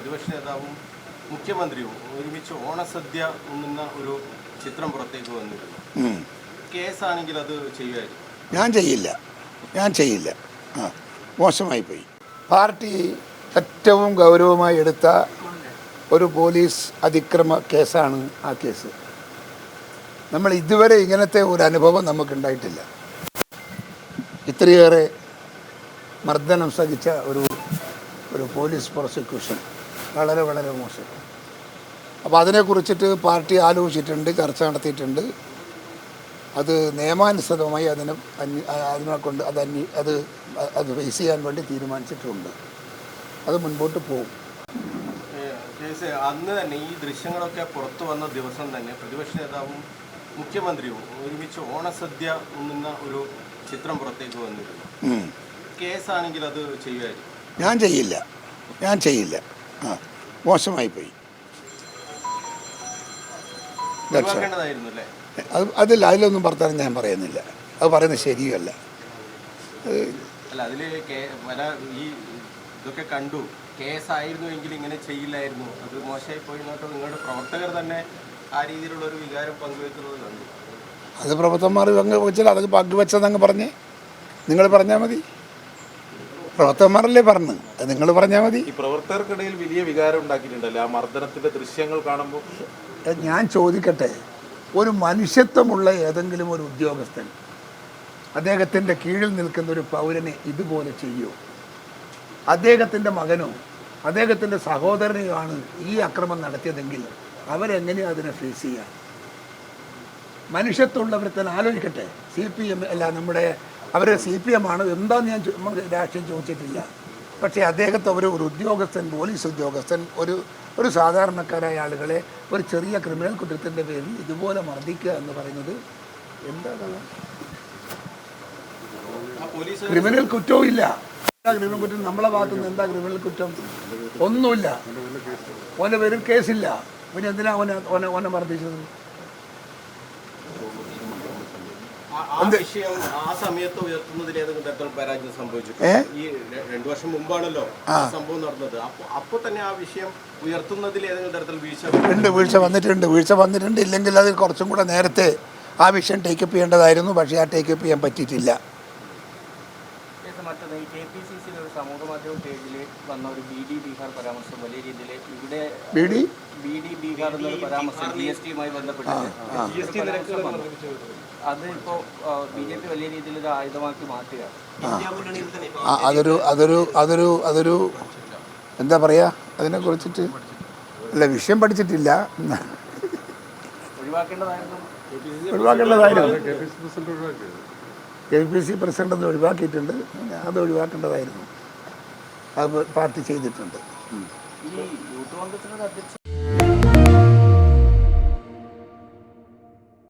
പ്രതിപക്ഷ നേതാവും മുഖ്യമന്ത്രിയും ഒരുമിച്ച് ഓണസദ്യ ഉണ്ണുന്ന ഒരു ചിത്രം പുറത്തേക്ക് വന്നിരുന്നു. കേസാണെങ്കിൽ അത് ചെയ്യുമായിരുന്നു. ഞാൻ ചെയ്യില്ല. മോശമായി പോയി. പാർട്ടി ഏറ്റവും ഗൗരവമായി എടുത്ത ഒരു പോലീസ് അതിക്രമ കേസാണ് ആ കേസ്. നമ്മൾ ഇതുവരെ ഇങ്ങനത്തെ ഒരു അനുഭവം നമുക്കുണ്ടായിട്ടില്ല. ഇത്രയേറെ മർദ്ദനം സഹിച്ച ഒരു പോലീസ് പ്രോസിക്യൂഷൻ വളരെ വളരെ മോശം. അപ്പോൾ അതിനെക്കുറിച്ചിട്ട് പാർട്ടി ആലോചിച്ചിട്ടുണ്ട്, ചർച്ച നടത്തിയിട്ടുണ്ട്. അത് നിയമാനുസൃതമായി അതിനെ കൊണ്ട് അത് ഫേസ് ചെയ്യാൻ വേണ്ടി തീരുമാനിച്ചിട്ടുണ്ട്. അത് മുൻപോട്ട് പോകും. അന്ന് തന്നെ ഈ ദൃശ്യങ്ങളൊക്കെ പുറത്തു വന്ന ദിവസം തന്നെ പ്രതിപക്ഷ നേതാവും മുഖ്യമന്ത്രിയും ഒരുമിച്ച് ഓണസദ്യ ഉണ്ണുന്ന ഒരു ചിത്രം പുറത്തേക്ക് വന്നിരുന്നു. കേസാണെങ്കിൽ അത് ചെയ്യുമായിരുന്നു. ഞാൻ ചെയ്യില്ല. മോശമായി പോയി. അതിലൊന്നും ഭർത്താനം ഞാൻ പറയുന്നില്ല. അത് പറയുന്നത് ശരിയല്ല. അല്ല, അതില് ഈ ഇതൊക്കെ കണ്ടു, കേസായിരുന്നുവെങ്കിൽ ഇങ്ങനെ ചെയ്യില്ലായിരുന്നു, അത് മോശമായി പോയി എന്നൊക്കെ നിങ്ങളുടെ പ്രവർത്തകർ തന്നെ ആ രീതിയിലുള്ള ഒരു വികാരം പങ്കുവെക്കുന്നത് കണ്ടു. അത് പ്രവർത്തകന്മാർ പങ്കുവെച്ചാൽ അത് പങ്കുവെച്ചതങ്ങ് പറഞ്ഞേ, നിങ്ങൾ പറഞ്ഞാൽ മതി. പ്രവർത്തകന്മാരല്ലേ പറഞ്ഞു, അത് നിങ്ങൾ പറഞ്ഞാൽ മതി. ഈ പ്രവർത്തകർക്കിടയിൽ വലിയ വികാരം ഉണ്ടാക്കിയിട്ടുണ്ടല്ലോ ആ മർദ്ദനത്തിന്റെ ദൃശ്യങ്ങൾ കാണുമ്പോൾ. ഞാൻ ചോദിക്കട്ടെ, ഒരു മനുഷ്യത്വമുള്ള ഏതെങ്കിലും ഒരു ഉദ്യോഗസ്ഥൻ അദ്ദേഹത്തിൻ്റെ കീഴിൽ നിൽക്കുന്ന ഒരു പൗരനെ ഇതുപോലെ ചെയ്യുമോ? അദ്ദേഹത്തിൻ്റെ മകനോ അദ്ദേഹത്തിൻ്റെ സഹോദരനെയോ ആണ് ഈ അക്രമം നടത്തിയതെങ്കിൽ അവരെങ്ങനെയാണ് അതിനെ ഫേസ് ചെയ്യുക? മനുഷ്യത്വമുള്ളവരെ തന്നെ ആലോചിക്കട്ടെ. CPM അല്ല, അവർ CPM ആണ് എന്താന്ന് ഞാൻ രാഷ്ട്രീയം ചോദിച്ചിട്ടില്ല. പക്ഷേ അദ്ദേഹത്തെ ഒരു ഉദ്യോഗസ്ഥൻ, പോലീസ് ഉദ്യോഗസ്ഥൻ, ഒരു സാധാരണക്കാരായ ആളുകളെ ഒരു ചെറിയ ക്രിമിനൽ കുറ്റത്തിൻ്റെ പേരിൽ ഇതുപോലെ മർദ്ദിക്കുക എന്ന് പറയുന്നത് എന്താ കഥ? ക്രിമിനൽ കുറ്റവും ഇല്ല. ക്രിമിനൽ കുറ്റം നമ്മളെ ഭാഗത്തുനിന്ന് എന്താ ക്രിമിനൽ കുറ്റം? ഒന്നുമില്ല. ഓൻ്റെ പേരിൽ കേസില്ല. പിന്നെ എന്തിനാ ഓനെ മർദ്ദിച്ചത്? ആ സമയത്ത് ഉയർത്തുന്നതിൽ ഏതെങ്കിലും തരത്തിൽ പരാജയം സംഭവിച്ചു? ഈ 2 വർഷം മുമ്പാണല്ലോ സംഭവം നടന്നത്. അപ്പോൾ തന്നെ ആ വിഷയം ഉയർത്തുന്നതിൽ ഏതെങ്കിലും തരത്തിൽ വീഴ്ച വന്നിട്ടുണ്ട്. ഇല്ലെങ്കിൽ അത് കുറച്ചും കൂടെ നേരത്തെ ആ വിഷയം ടേക്കപ്പ് ചെയ്യേണ്ടതായിരുന്നു. പക്ഷേ ആ ടേക്കപ്പ് ചെയ്യാൻ പറ്റിയിട്ടില്ല. മറ്റൊന്ന്, ഈ KPCC ഒരു സമൂഹ മാധ്യമ പേജിൽ വന്ന ഒരു BD ബീഹാർ പരാമർശം വലിയ രീതിയിൽ ഇവിടെ BD ബീഹാർ എന്നൊരു പരാമർശം GST-യുമായി ബന്ധപ്പെട്ട് അത് ഇപ്പോൾ BJP വലിയ രീതിയിൽ ഒരു ആയുധമാക്കി മാറ്റുകയാണ്. അതൊരു എന്താ പറയുക, അതിനെക്കുറിച്ചിട്ട് അല്ല, വിഷയം പഠിച്ചിട്ടില്ല. ഒഴിവാക്കേണ്ടതായിരുന്നു. KPCC പ്രസിഡന്റ് അത് ഒഴിവാക്കിയിട്ടുണ്ട്. അത് ഒഴിവാക്കേണ്ടതായിരുന്നു. അത് പാർട്ടി ചെയ്തിട്ടുണ്ട്. ഈ യൂത്ത് കോൺഗ്രസിന്റെ അധ്യക്ഷൻ